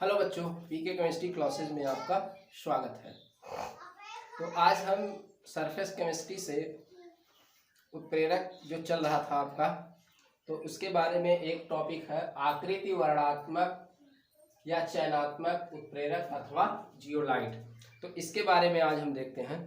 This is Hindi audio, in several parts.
हेलो बच्चों, पीके केमिस्ट्री क्लासेस में आपका स्वागत है। तो आज हम सरफेस केमिस्ट्री से उत्प्रेरक जो चल रहा था आपका, तो उसके बारे में एक टॉपिक है आकृति वर्णात्मक या चयनात्मक उत्प्रेरक अथवा जियोलाइट। तो इसके बारे में आज हम देखते हैं।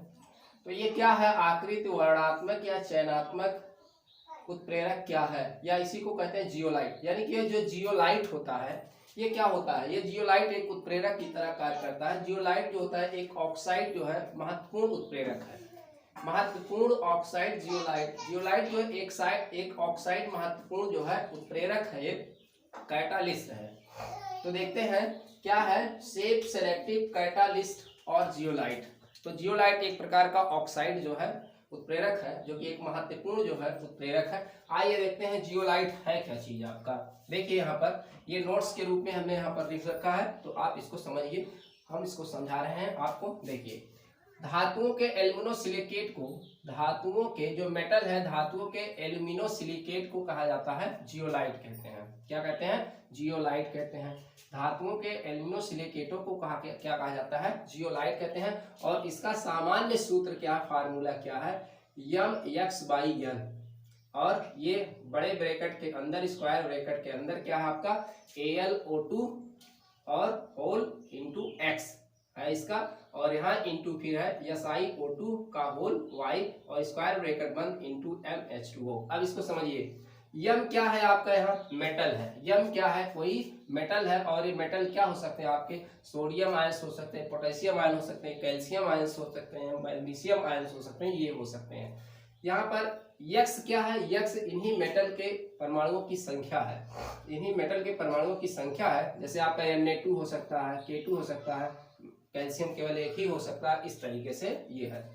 तो ये क्या है, आकृति वर्णात्मक या चयनात्मक उत्प्रेरक क्या है, या इसी को कहते हैं जियोलाइट। यानी कि जो जियोलाइट होता है ये क्या होता है, ये जियोलाइट एक उत्प्रेरक की तरह कार्य करता है। जियोलाइट जो होता है एक ऑक्साइड जो है महत्वपूर्ण उत्प्रेरक है, महत्वपूर्ण ऑक्साइड जियोलाइट। जियोलाइट जो है एक ऑक्साइड महत्वपूर्ण जो है उत्प्रेरक है, ये कैटालिस्ट है। तो देखते हैं क्या है, सेफ सेलेक्टिव कैटालिस्ट और जियोलाइट। तो जियोलाइट एक प्रकार का ऑक्साइड जो है उत्प्रेरक है, जो कि एक महत्वपूर्ण जो है उत्प्रेरक है। आइए देखते हैं जियोलाइट है क्या चीज आपका। देखिए यहाँ पर ये नोट्स के रूप में हमने यहाँ पर लिख रखा है, तो आप इसको समझिए, हम इसको समझा रहे हैं आपको। देखिए, धातुओं के एल्यूमिनोसिलिकेट को, धातुओं के जो मेटल है धातुओं के एल्यूमिनोसिलिकेट को कहा जाता है जियोलाइट कहते हैं। क्या कहते हैं? जियोलाइट कहते हैं। धातुओं के एल्यूमिनोसिलिकेटों को क्या कहा जाता है? जियोलाइट कहते हैं। और इसका सामान्य सूत्र क्या, फार्मूला क्या है? mx/n। और ये बड़े ब्रैकेट के अंदर, स्क्वायर ब्रैकेट के अंदर क्या है आपका, AlO2 और होल इंटू x है इसका, और यहाँ इंटू फिर है SiO2 का होल y और स्क्वायर ब्रैकेट बंद इंटू MH2O। अब इसको समझिए, यम क्या है आपका, यहाँ मेटल है। यम क्या है, कोई मेटल है। और ये मेटल क्या हो सकते हैं आपके, सोडियम आयंस हो सकते हैं, पोटेशियम आयन हो सकते हैं, कैल्शियम आयंस हो सकते हैं, मैग्नीशियम आयंस हो सकते हैं, ये हो सकते हैं। यहाँ पर यक्स क्या है, यक्स इन्हीं मेटल के परमाणुओं की संख्या है, इन्हीं मेटल के परमाणुओं की संख्या है। जैसे आपका Na2 हो सकता है, K2 हो सकता है, कैल्शियम केवल एक ही हो सकता है, इस तरीके से ये है।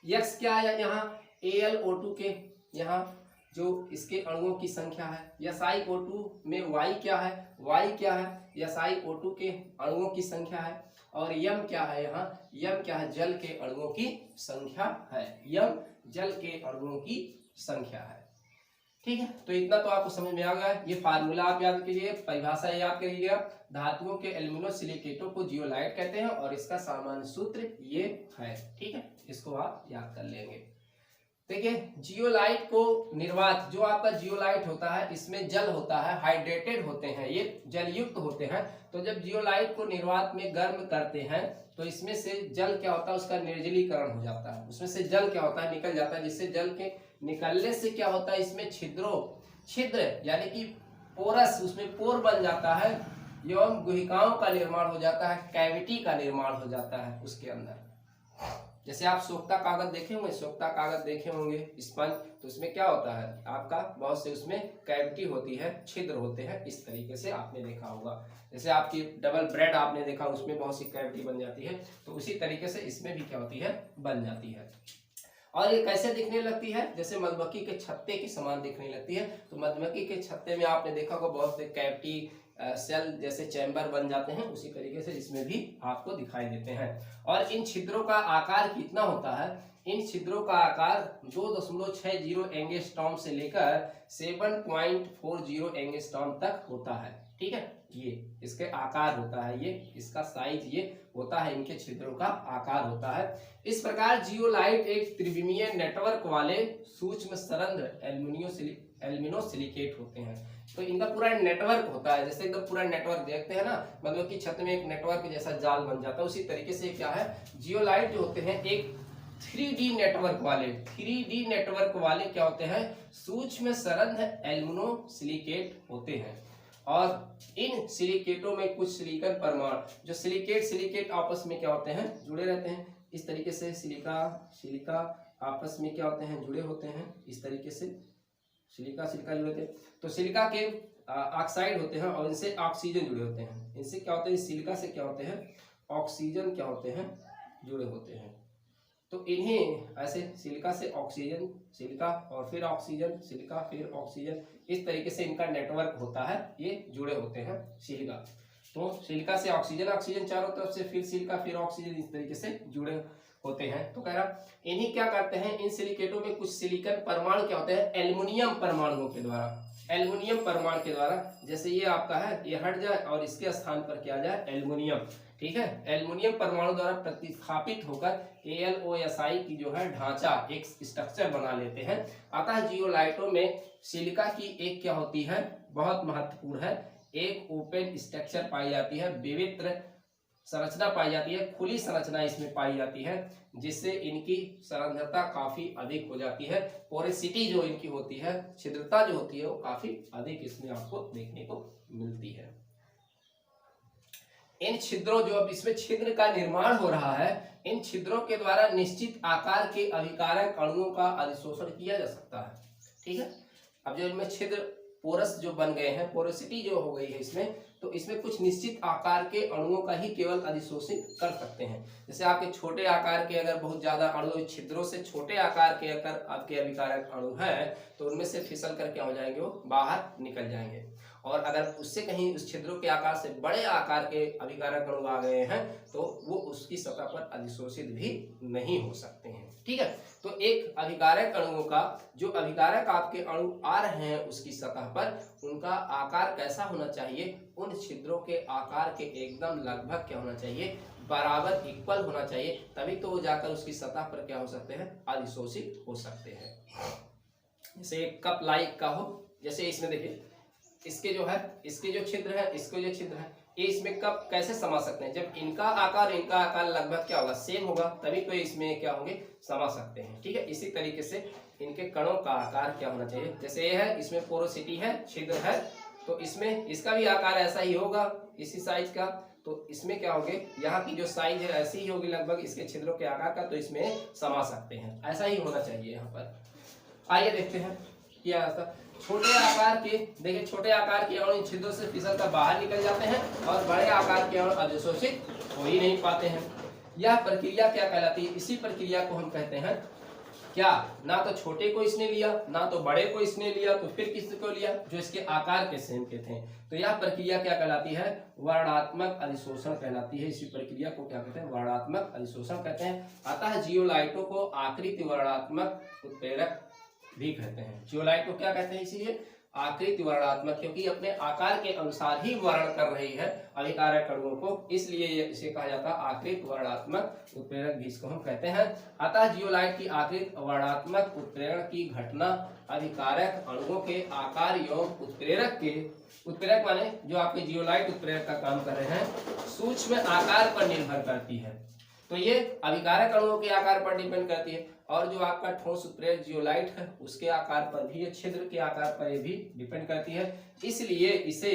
यक्स क्या है, यहाँ AlO2 के यहाँ जो इसके अणुओं की संख्या है। SiO2 में Y क्या है, Y क्या है, SiO2 के अणुओं की संख्या है। और यम क्या है, यहाँ यम क्या है, जल के अणुओं की संख्या है। यम जल के अणुओं की संख्या है। ठीक है, तो इतना तो आपको समझ में आ गया। ये फार्मूला आप याद कीजिए, परिभाषा याद करिएगा। धातुओं के एल्यूमिनोसिलिकेटों को जियोलाइट कहते हैं और इसका सामान्य सूत्र ये है। ठीक है, इसको आप याद कर लेंगे। देखिए, जियोलाइट को निर्वात, जो आपका जियोलाइट होता है इसमें जल होता है, हाइड्रेटेड होते हैं, ये जलयुक्त होते हैं। तो जब जियोलाइट को निर्वात में गर्म करते हैं तो इसमें से जल क्या होता है, उसका निर्जलीकरण हो जाता है, उसमें से जल क्या होता है, निकल जाता है। जिससे जल के निकलने से क्या होता है, इसमें छिद्र यानी कि पोरस, उसमें पोर बन जाता है एवं गुहिकाओं का निर्माण हो जाता है, कैविटी का निर्माण हो जाता है उसके अंदर। जैसे आप सोखता कागज देखे होंगे, सोखता कागज देखे होंगे स्पंज, तो उसमें क्या होता है आपका, बहुत से उसमें कैविटी होती है, छिद्र होते हैं, इस तरीके से आपने देखा होगा। जैसे आपकी डबल ब्रेड आपने देखा, उसमें बहुत सी कैविटी बन जाती है, तो उसी तरीके से इसमें भी क्या होती है, बन जाती है। और ये कैसे दिखने लगती है, जैसे मधुमक्खी के छत्ते के समान दिखने लगती है। तो मधुमक्खी के छत्ते में आपने देखा होगा बहुत से कैविटी सेल जैसे चैम्बर बन जाते हैं, उसी तरीके से इसमें भी आपको दिखाई देते हैं। और इन छिद्रों का आकार कितना होता है, इन छिद्रों का आकार 2.60 एंगस्ट्रॉम से लेकर 7.40 एंगस्ट्रॉम तक होता है। ठीक है, ये इसके आकार होता है, ये इसका साइज ये होता है, इनके छिद्रों का आकार होता है। इस प्रकार जियोलाइट एक त्रिविमीय नेटवर्क वाले सूक्ष्म सरंध्र एल्यूमिनोसिलिकेट होते हैं। तो इनका पूरा नेटवर्क होता है, जैसे एकदम पूरा नेटवर्क देखते हैं ना, मतलब कि छत में एक नेटवर्क जैसा जाल बन जाता है, उसी तरीके से क्या है, जियोलाइट जो होते हैं एक 3D नेटवर्क वाले क्या होते हैं, सूक्ष्म सरंध्र एल्यूमिनोसिलिकेट होते हैं। और इन सिलिकेटों में कुछ सिलिकॉन परमाणु, जो सिलिकेट आपस में क्या होते हैं, जुड़े रहते हैं। इस तरीके से सिलिका आपस में क्या होते हैं, जुड़े होते हैं, इस तरीके से सिलिका जुड़े होते हैं। तो सिलिका के ऑक्साइड होते हैं और इनसे ऑक्सीजन जुड़े होते हैं। इनसे क्या होते हैं, सिलिका से क्या होते हैं, ऑक्सीजन क्या होते हैं, जुड़े होते हैं। तो इन्हें ऐसे सिलिका से ऑक्सीजन, सिलिका और फिर ऑक्सीजन, सिलिका फिर ऑक्सीजन, इस तरीके से इनका नेटवर्क होता है, ये जुड़े होते हैं सिलिका। तो सिलिका से ऑक्सीजन, ऑक्सीजन चारों तरफ से, फिर सिलिका फिर ऑक्सीजन, इस तरीके से जुड़े होते हैं। तो कह रहा इन्हीं क्या करते हैं, इन सिलिकेटों में कुछ सिलिकॉन परमाणु क्या होते हैं, एल्युमिनियम परमाणुओं के द्वारा, एल्युमिनियम परमाणु के द्वारा, जैसे ये आपका है, ये हट जाए और इसके स्थान पर क्या आ जाए, एल्युमिनियम। ठीक है, एल्युमिनियम परमाणु द्वारा प्रतिस्थापित होकर AlOSi की जो है ढांचा एक स्ट्रक्चर बना लेते हैं। अतः जियोलाइटों में सिलिका की एक क्या होती है, बहुत महत्वपूर्ण है, एक ओपन स्ट्रक्चर पाई जाती है, विवित्र संरचना पाई जाती है, खुली संरचना इसमें पाई जाती है, जिससे इनकी सांद्रता काफी अधिक हो जाती है। पोरेसिटी जो इनकी होती है, छिद्रता जो होती है, वो काफी अधिक इसमें आपको देखने को मिलती है। इन छिद्रों, जो अब इसमें छिद्र का निर्माण हो रहा है, इन छिद्रों के द्वारा निश्चित आकार के अभिकारक अणुओं का अधिशोषण किया जा सकता है। ठीक है, अब जो इनमें छिद्र पोरस जो बन गए हैं, पोरोसिटी जो हो गई है इसमें, तो इसमें कुछ निश्चित आकार के अणुओं का ही केवल अधिशोषित कर सकते हैं। जैसे आपके छोटे आकार के अगर बहुत ज्यादा अणु छिद्रों से छोटे आकार के अगर आपके अभिकारक अणु है, तो उनमें से फिसल कर क्या हो जाएंगे, वो बाहर निकल जाएंगे। और अगर उससे कहीं उस छिद्रों के आकार से बड़े आकार के अभिकारक अणु आ गए हैं, तो वो उसकी सतह पर अधिशोषित भी नहीं हो सकते हैं। ठीक है, तो एक अभिकारक अणुओं का, जो अभिकारक आपके अणु आ रहे हैं उसकी सतह पर, उनका आकार कैसा होना चाहिए, उन छिद्रों के आकार के एकदम लगभग क्या होना चाहिए, बराबर इक्वल होना चाहिए, तभी तो वो जाकर उसकी सतह पर क्या हो सकते हैं, अधिशोषित हो सकते हैं। जैसे एक कप लाइक का हो, जैसे इसमें देखिए, इसके जो है, इसके जो छिद्र है, इसके जो छिद्र है, ये इसमें कब कैसे समा सकते हैं, जब इनका आकार लगभग क्या होगा, सेम होगा, तभी तो इसमें क्या होंगे, समा सकते हैं। ठीक है, इसी तरीके से इनके कणों का आकार क्या होना चाहिए, जैसे ये है, इसमें पोरोसिटी है, छिद्र है, तो इसमें इसका भी आकार ऐसा ही होगा, इसी साइज का, तो इसमें क्या होंगे, यहाँ की जो साइज है ऐसी ही होगी लगभग इसके छिद्रों के आकार का, तो इसमें समा सकते हैं, ऐसा ही होना चाहिए यहाँ पर। आइए देखते हैं क्या ऐसा छोटे आकार के, देखिए छोटे आकार के अणु छिद्रों से फिसल कर बाहर निकल जाते हैं और बड़े आकार के अणु अधिशोषित हो ही नहीं पाते हैं। यह प्रक्रिया क्या कहलाती है, इसी प्रक्रिया को हम कहते हैं क्या, ना तो छोटे को इसने लिया, ना तो बड़े को इसने लिया, तो फिर किसको लिया, जो इसके आकार के सेम के थे, तो यह प्रक्रिया क्या कहलाती है, वर्णात्मक अधिशोषण कहलाती है। इसी प्रक्रिया को क्या कहते हैं, वर्णात्मक अधिशोषण कहते हैं। अतः जियोलाइटों को आकृति वर्णात्मक उत्प्रेरक भी कहते हैं। जियोलाइट को क्या कहते हैं, इसीलिए आकृति वर्णात्मक, क्योंकि अपने आकार के अनुसार ही वर्ण कर रही है अभिकारक अणुओं को, इसलिए इसे कहा जाता है आकृति वर्णात्मक उत्प्रेरक भी इसको हम कहते हैं। अतः जियोलाइट की आकृति वर्णात्मक उत्प्रेरण की घटना अभिकारक अणुओं के आकार एवं उत्प्रेरक माने जो आपके जियोलाइट उत्प्रेरक का काम कर रहे हैं, सूक्ष्म आकार पर निर्भर करती है। तो ये अभिकारक अणुओं के आकार पर डिपेंड करती है, और जो आपका ठोस उत्प्रेरक जियोलाइट है उसके आकार पर भी, ये छिद्र के आकार पर ये भी डिपेंड करती है, इसलिए इसे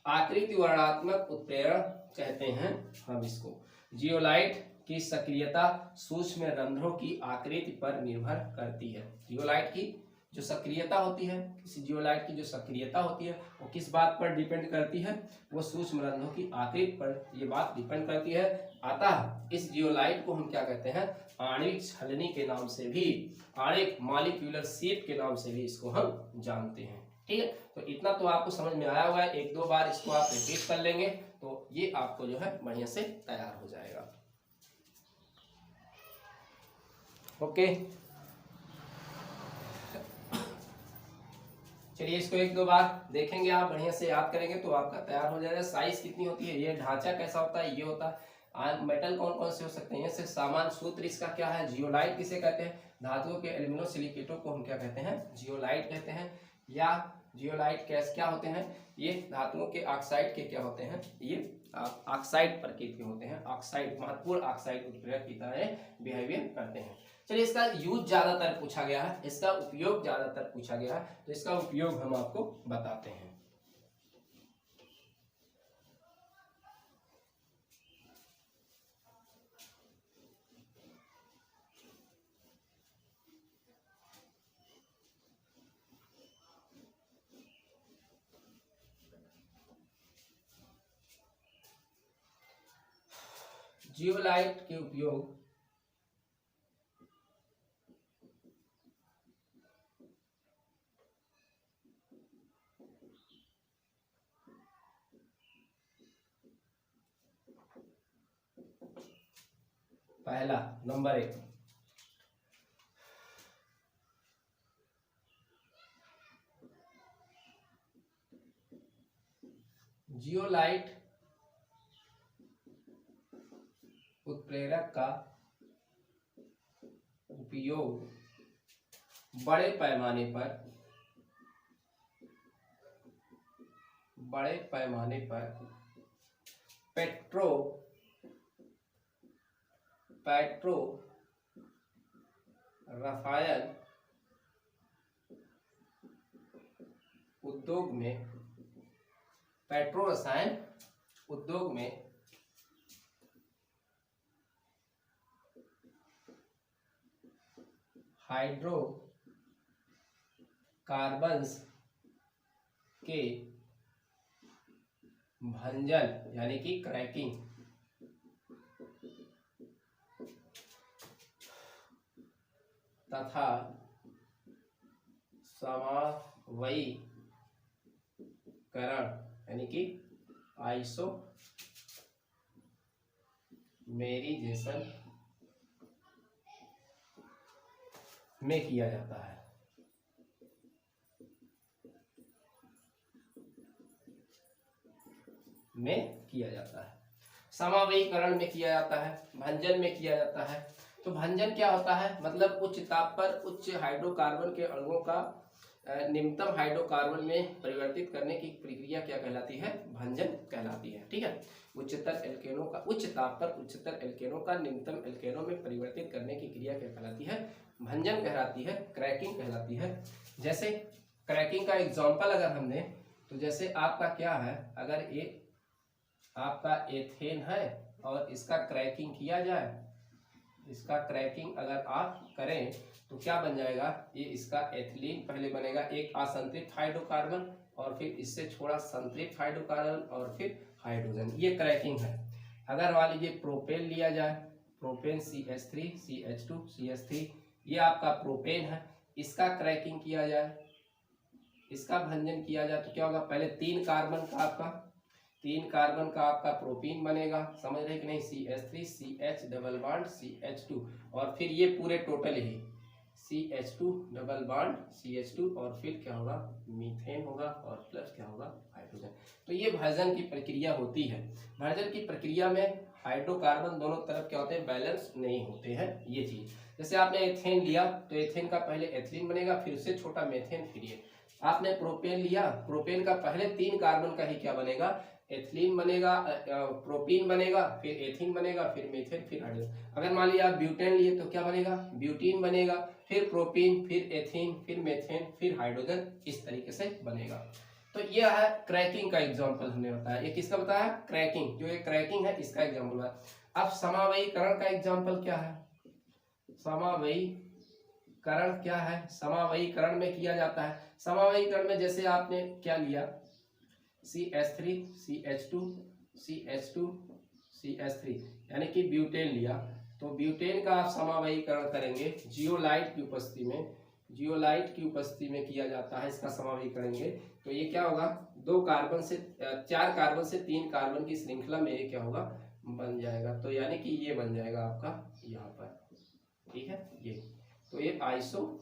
आकृति वर्णात्मक उत्प्रेरण कहते हैं हम इसको। जियोलाइट की सक्रियता सूक्ष्म रंध्रों की आकृति पर निर्भर करती है। जियोलाइट की जो सक्रियता होती है, किसी जियोलाइट की जो सक्रियता होती है, वो किस बात पर डिपेंड करती है, वो सूक्ष्म रंध्रों की आकृति पर ये बात डिपेंड करती है। अतः इस जियोलाइट को हम क्या कहते हैं, आणविक छलनी के नाम से भी, आणविक मॉलिक्यूलर शेप के नाम से भी इसको हम जानते हैं। ठीक है, तो इतना तो आपको समझ में आया हुआ है, एक दो बार इसको आप रिपीट कर लेंगे तो ये आपको जो है बढ़िया से तैयार हो जाएगा। ओके, चलिए इसको एक दो बार देखेंगे, आप बढ़िया से याद करेंगे तो आपका तैयार हो जाएगा। साइज कितनी होती है, ये ढांचा कैसा होता है, ये होता है। मेटल कौन कौन से हो सकते हैं, सिर्फ सामान्य सूत्र इसका क्या है, जियोलाइट किसे कहते हैं, धातुओं के एल्यूमिनो सिलिकेटों को हम क्या कहते हैं, जियोलाइट कहते हैं। या जियोलाइट क्या होते हैं, ये धातुओं के ऑक्साइड के क्या होते हैं, ये ऑक्साइड प्रकृति के होते हैं, ऑक्साइड महत्वपूर्ण ऑक्साइड उत्प्रेरक की तरह बिहेवियर करते हैं। चलिए इसका यूज ज्यादातर पूछा गया है, इसका उपयोग ज्यादातर पूछा गया है, तो इसका उपयोग हम आपको बताते हैं। जियोलाइट के उपयोग पहला नंबर 1, जियोलाइट उत्प्रेरक का उपयोग बड़े पैमाने पर पेट्रो रसायन उद्योग में हाइड्रोकार्बन्स के भंजन यानी कि क्रैकिंग तथा समवायीकरण यानी कि आइसोमेरिजेशन में किया जाता है। समावयीकरण में किया जाता है, भंजन में किया जाता है। तो भंजन क्या होता है? मतलब उच्च ताप पर उच्च हाइड्रोकार्बन के अणुओं का निम्नतम हाइड्रोकार्बन में परिवर्तित करने की प्रक्रिया क्या कहलाती है? भंजन कहलाती है। ठीक है, उच्च ताप पर उच्चतर एल्केनों का निम्नतम एल्केनों में परिवर्तित करने की क्रिया क्या कहलाती है? भंजन कहलाती है, क्रैकिंग कहलाती है। जैसे क्रैकिंग का एग्जाम्पल अगर हम दें तो जैसे आपका क्या है, अगर ये आपका एथेन है और इसका क्रैकिंग किया जाए, इसका क्रैकिंग अगर आप करें तो क्या बन जाएगा? ये इसका एथिलीन पहले बनेगा, एक असंतृप्त हाइड्रोकार्बन और फिर इससे छोड़ा संतृप्त हाइड्रोकार्बन और फिर हाइड्रोजन, ये क्रैकिंग है। अगर मान लीजिए प्रोपेन लिया जाए, प्रोपेन CH3 CH2 CH3, ये आपका प्रोपेन है, इसका क्रैकिंग किया जाए, इसका भंजन किया जाए तो क्या होगा? पहले 3 कार्बन का आपका प्रोपीन बनेगा, समझ रहे कि नहीं? CH3 CH double bond CH2 और फिर ये पूरे टोटल ही CH2 डबल बॉन्ड CH2 और फिर क्या होगा? मीथेन होगा और प्लस क्या होगा? हाइड्रोजन। तो ये भंजन की प्रक्रिया होती है। भंजन की प्रक्रिया में हाइड्रोकार्बन दोनों तरफ क्या होते हैं? बैलेंस नहीं होते हैं, ये चीज। जैसे आपने एथेन लिया तो एथेन का पहले एथिलीन बनेगा, फिर उससे छोटा मेथेन, फिर ये। आपने प्रोपेन लिया, प्रोपेन का पहले 3 कार्बन का ही क्या बनेगा? एथिलीन बनेगा, प्रोपीन बनेगा, फिर एथीन बनेगा, फिर मेथेन, फिर हाइड्रोजन। अगर मान लिया आप ब्यूटेन लिए तो क्या बनेगा? ब्यूटीन बनेगा, फिर प्रोपीन, फिर एथीन, फिर मेथेन, फिर हाइड्रोजन, इस तरीके से बनेगा। तो ये है क्रैकिंग का एग्जांपल हमने बताया। ये किसका बताया? क्रैकिंग। जो ये क्रैकिंग है इसका एग्जांपल है। अब समावयीकरण का एग्जांपल क्या है? समावयीकरण क्या है? समावयीकरण में किया जाता है। समावयीकरण में जैसे आपने क्या लिया? CH3 CH2 CH2 CH3 यानी कि ब्यूटेन लिया, तो ब्यूटेन का आप समावयीकरण करेंगे जियोलाइट की उपस्थिति में किया जाता है। इसका समावयीकरण करेंगे तो ये क्या होगा? 4 कार्बन से 3 कार्बन की श्रृंखला में ये क्या होगा? बन जाएगा। तो यानी कि ये बन जाएगा आपका यहाँ पर, ठीक है। ये तो ये आइसो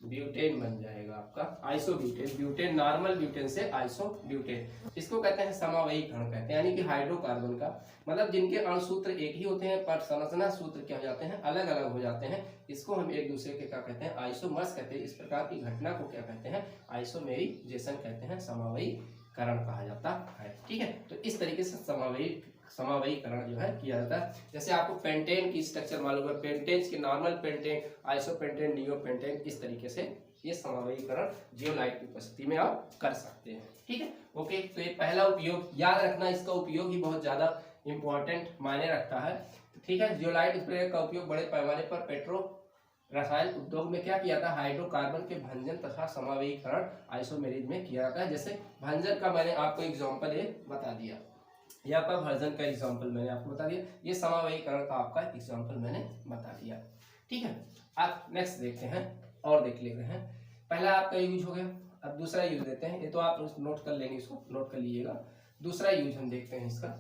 ब्यूटेन बन जाएगा आपका, iso butane. Butane normal butane से आइसो ब्यूटेन, इसको कहते हैं समावयीकरण कहते हैं। यानी कि हाइड्रोकार्बन का मतलब जिनके अणुसूत्र एक ही होते हैं पर संरचना सूत्र क्या हो जाते हैं? अलग अलग हो जाते हैं। इसको हम एक दूसरे के क्या कहते हैं? आइसोमर्स कहते हैं। इस प्रकार की घटना को क्या कहते हैं? आइसोमेरिजेशन कहते हैं, समावयीकरण कहा जाता है। ठीक है, तो इस तरीके से समावयीकरण जो है किया जाता है। जैसे आपको पेंटेन की स्ट्रक्चर मालूम है, पेंटेन के नॉर्मल पेंटेन, आइसोपेंटेन, नियोपेंटेन, इस तरीके से ये समावयीकरण जियोलाइट की उपस्थिति में आप कर सकते हैं। ठीक है, ओके। तो ये पहला उपयोग याद रखना, इसका उपयोग ही बहुत ज्यादा इंपॉर्टेंट मायने रखता है। ठीक है, जियोलाइट उत्प्रेरक का उपयोग बड़े पैमाने पर पेट्रो रसायन उद्योग में क्या किया था? हाइड्रोकार्बन के भंजन तथा समावयीकरण आइसोमेरिज में किया जाता है। जैसे भंजन का मैंने आपको एग्जाम्पल ये बता दिया, यहाँ पर भंजन का एग्जाम्पल मैंने आपको बता दिया, ये समावयीकरण का आपका एग्जाम्पल मैंने बता दिया। ठीक है, आप नेक्स्ट देखते हैं और देख लेते हैं। पहला आपका यूज हो गया, अब दूसरा यूज देते हैं। ये तो आप नोट कर लेंगे, इसको नोट कर लीजिएगा। दूसरा यूज हम देखते हैं इसका,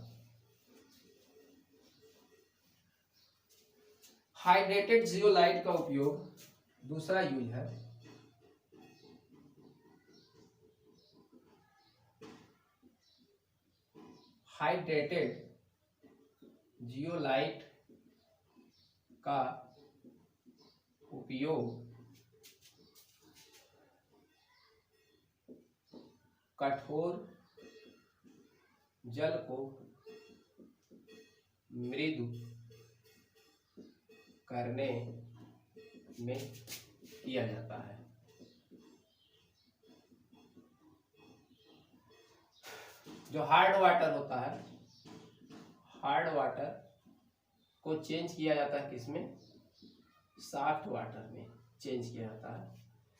हाइड्रेटेड जियोलाइट का उपयोग। दूसरा यूज है हाइड्रेटेड जियोलाइट का उपयोग कठोर जल को मृदु करने में किया जाता है। जो हार्ड वाटर होता है, हार्ड वाटर को चेंज किया जाता है किसमें? सॉफ्ट वाटर में चेंज किया जाता है।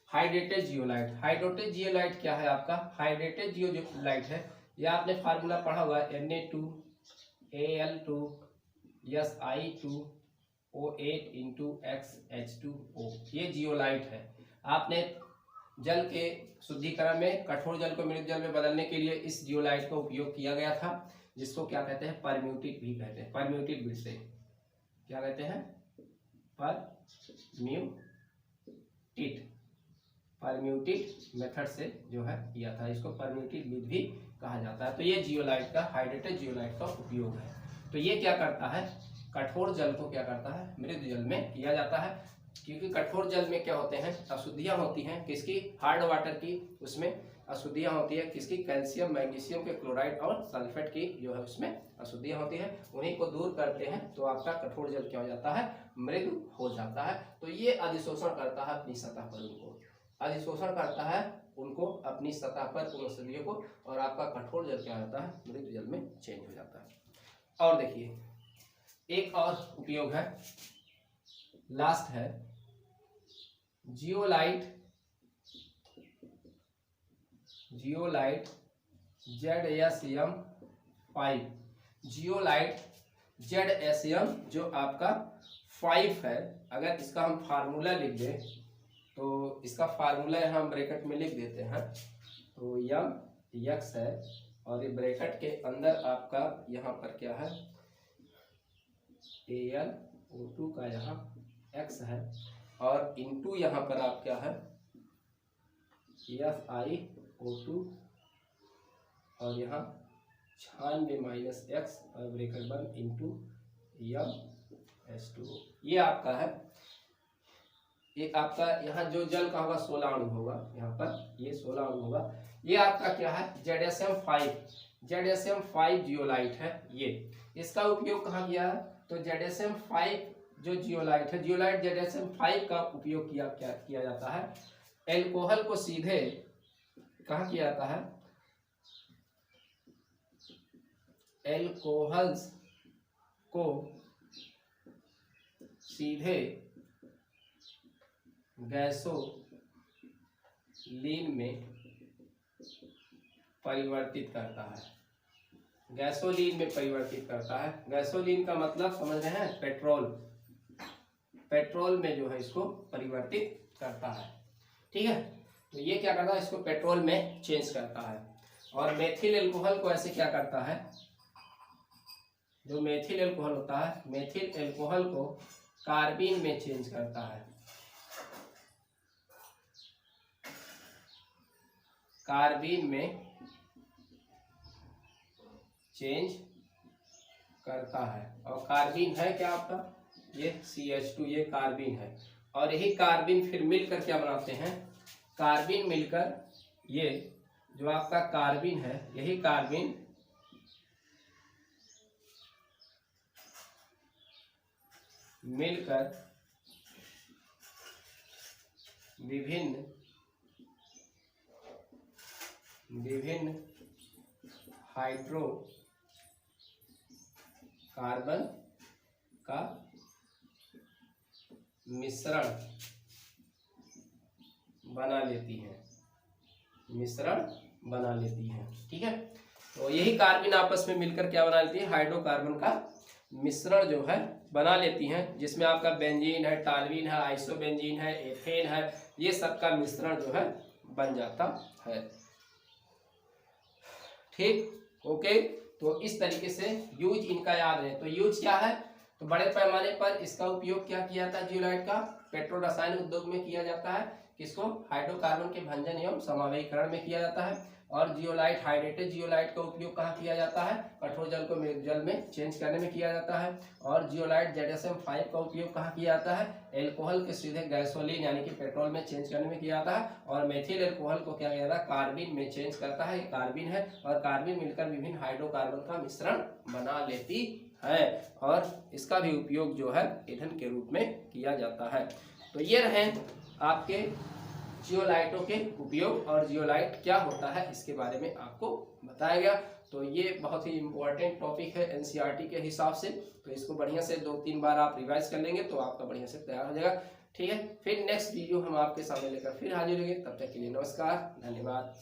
हाइड्रेटेड जियोलाइट, हाइड्रेटेड जियोलाइट क्या है आपका? हाइड्रेटेड जियोलाइट है, यह आपने फार्मूला पढ़ा हुआ है Na2Al2SI2O8 ये जियोलाइट है। आपने जल के शुद्धिकरण में कठोर जल को मृदु जल में बदलने के लिए इस जियोलाइट का उपयोग किया गया था, जिसको क्या कहते हैं? परम्यूटेट भी कहते हैं। परम्यूटेट विधि से क्या कहते हैं? परम्यूटेट मेथड से जो है किया था, इसको परम्यूटेट विधि भी कहा जाता है। तो ये जियोलाइट का, हाइड्रेटेड जियोलाइट का उपयोग है। तो ये क्या करता है? कठोर जल को क्या करता है? मृदु जल में किया जाता है, क्योंकि कठोर जल में क्या होते हैं? अशुद्धियां होती हैं। किसकी? हार्ड वाटर की। उसमें अशुद्धियां होती है किसकी? कैल्शियम, मैग्नीशियम के क्लोराइड और सल्फेट की जो है उसमें अशुद्धियां होती है। उन्हीं को दूर करते हैं तो आपका कठोर जल क्या हो जाता है? मृदु हो जाता है। तो ये अधिशोषण करता है अपनी सतह पर, उनको अधिशोषण करता है उनको अपनी सतह पर, उन औषधियों को, और आपका कठोर जल क्या होता है? मृदु जल में चेंज हो जाता है। और देखिए एक और उपयोग है, लास्ट है जियोलाइट ZSM5। जियोलाइट ZSM जो आपका 5 है, अगर इसका हम फार्मूला लिख दें तो इसका फार्मूला हम ब्रैकेट में लिख देते हैं। तो MX है और ये ब्रैकेट के अंदर आपका यहाँ पर क्या है? AlO2 का यहाँ X है और इनटू यहाँ पर आप क्या है? FiO2 और यहाँ 96 -X और ब्रैकेट बंद इनटू MS2। ये आपका है। एक आपका यहाँ जो जल का होगा 16 अणु होगा, यहाँ पर ये 16 अणु होगा। ये आपका क्या है? ZSM5 जियोलाइट है। ये इसका उपयोग कहाँ किया है? तो ZSM5 जो जियोलाइट है, जियोलाइट ZSM5 का उपयोग किया जाता है। एल्कोहल को सीधे कहाँ किया जाता है? एल्कोहल्स को सीधे गैसोलीन में परिवर्तित करता है। गैसोलीन में परिवर्तित करता है। गैसोलीन का मतलब समझ रहे हैं? पेट्रोल। पेट्रोल में जो है इसको परिवर्तित करता है। ठीक है, तो ये क्या करता है? इसको पेट्रोल में चेंज करता है। और मेथिल एल्कोहल को ऐसे क्या करता है? जो मेथिल एल्कोहल होता है, मेथिल एल्कोहल को कार्बिन में चेंज करता है। कार्बिन में चेंज करता है। और कार्बिन है क्या आपका? ये CH2, ये कार्बिन है। और यही कार्बिन फिर मिलकर क्या बनाते हैं? कार्बिन मिलकर, ये जो आपका कार्बिन है, यही कार्बिन मिलकर विभिन्न हाइड्रोकार्बन का मिश्रण बना लेती हैं। ठीक है, तो यही कार्बन आपस में मिलकर क्या बना लेती है? हाइड्रोकार्बन का मिश्रण जो है बना लेती हैं, जिसमें आपका बेंजीन है, टालवीन है, आइसोबेंजीन है, एथेन है, ये सब का मिश्रण जो है बन जाता है। ठीक, ओके। तो इस तरीके से यूज इनका याद रहे। तो यूज क्या है? तो बड़े पैमाने पर इसका उपयोग क्या किया जाता है? जियोलाइट का पेट्रो रसायन उद्योग में किया जाता है। किसको? हाइड्रोकार्बन के भंजन एवं समावेशीकरण में किया जाता है। और जियोलाइट, हाइड्रेटेड जियोलाइट का उपयोग कहाँ किया जाता है? कठोर जल को जल में चेंज करने में किया जाता है। और जियोलाइट ZSM5 का उपयोग कहाँ किया जाता है? एल्कोहल के सीधे गैसोलीन यानी कि पेट्रोल में चेंज करने में किया जाता है। और मेथिल एल्कोहल को क्या किया जाता है? कार्बिन में चेंज करता है, कार्बिन है, और कार्बिन मिलकर विभिन्न हाइड्रोकार्बन का मिश्रण बना लेती है, और इसका भी उपयोग जो है ईंधन के रूप में किया जाता है। तो ये रहे आपके जियोलाइटों के उपयोग, और जियोलाइट क्या होता है इसके बारे में आपको बताया गया। तो ये बहुत ही इम्पोर्टेंट टॉपिक है एनसीईआरटी के हिसाब से, तो इसको बढ़िया से 2-3 बार आप रिवाइज कर लेंगे तो आपका बढ़िया से तैयार हो जाएगा। ठीक है, फिर नेक्स्ट वीडियो हम आपके सामने लेकर फिर हाजिर होंगे। तब तक के लिए नमस्कार, धन्यवाद।